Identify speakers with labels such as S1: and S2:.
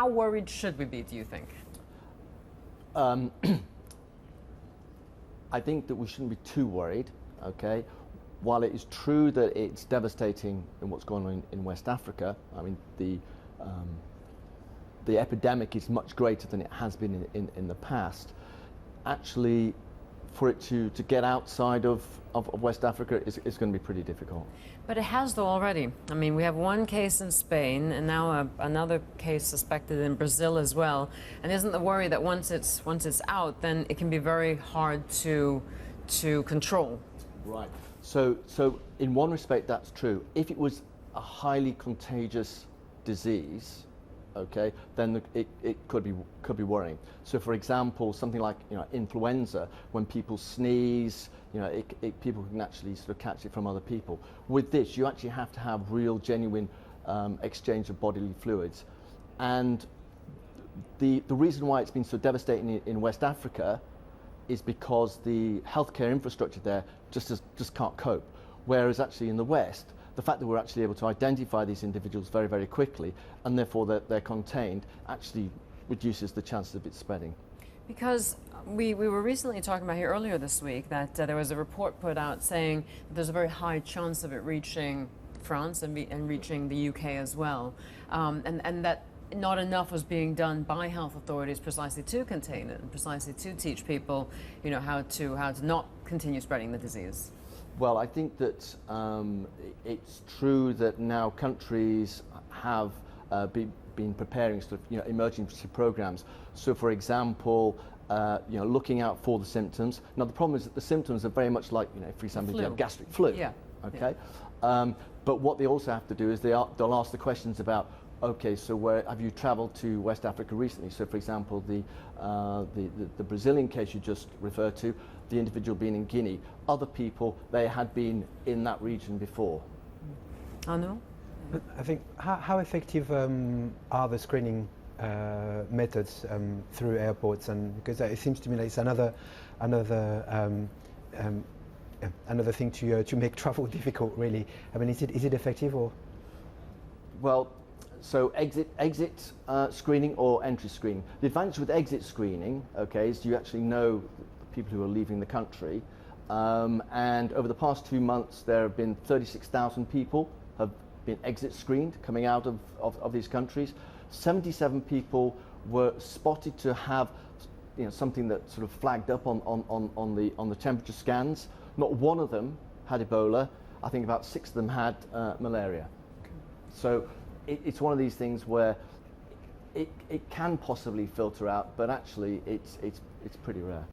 S1: How worried should we be, do you think?
S2: I think that we shouldn't be too worried, okay? While it is true that it's devastating in what's going on in West Africa, I mean, the epidemic is much greater than it has been in the past. Actually, for it to get outside of West Africa is going to be pretty difficult.
S1: But it has, though, already. I mean, we have one case in Spain and now another case suspected in Brazil as well. And isn't the worry that once it's out, then it can be very hard to control?
S2: Right. So in one respect, that's true. If it was a highly contagious disease, okay, then it could be worrying. So, for example, something like influenza, when people sneeze, people can actually sort of catch it from other people. With this, you actually have to have real, genuine exchange of bodily fluids, and the reason why it's been so devastating in West Africa is because the healthcare infrastructure there just can't cope. Whereas actually in the West, the fact that we're actually able to identify these individuals very, very quickly, and therefore they're contained, actually reduces the chances of it spreading.
S1: Because we were recently talking about here earlier this week that there was a report put out saying that there's a very high chance of it reaching France and reaching the UK as well, and that not enough was being done by health authorities precisely to contain it and precisely to teach people, how to not continue spreading the disease.
S2: Well, I think that it's true that now countries have been preparing sort of emergency programs. So, for example, looking out for the symptoms. Now, the problem is that the symptoms are very much like, for example, if you have gastric flu.
S1: Yeah.
S2: Okay. Yeah. But what they also have to do is they'll ask the questions about, okay, so where have you travelled to West Africa recently? So, for example, the Brazilian case you just referred to, the individual being in Guinea, other people, they had been in that region before.
S1: I know.
S3: But I think, how effective are the screening methods through airports? And because it seems to me like it's another thing to make travel difficult, really. I mean, is it effective or?
S2: Well, so exit screening or entry screening. The advantage with exit screening, okay, is you actually know people who are leaving the country, and over the past 2 months there have been 36,000 people have been exit screened coming out of these countries. 77 people were spotted to have something that sort of flagged up on the temperature scans. Not one of them had Ebola. I think about 6 of them had malaria. Okay. So it's one of these things where it can possibly filter out, but actually it's pretty rare.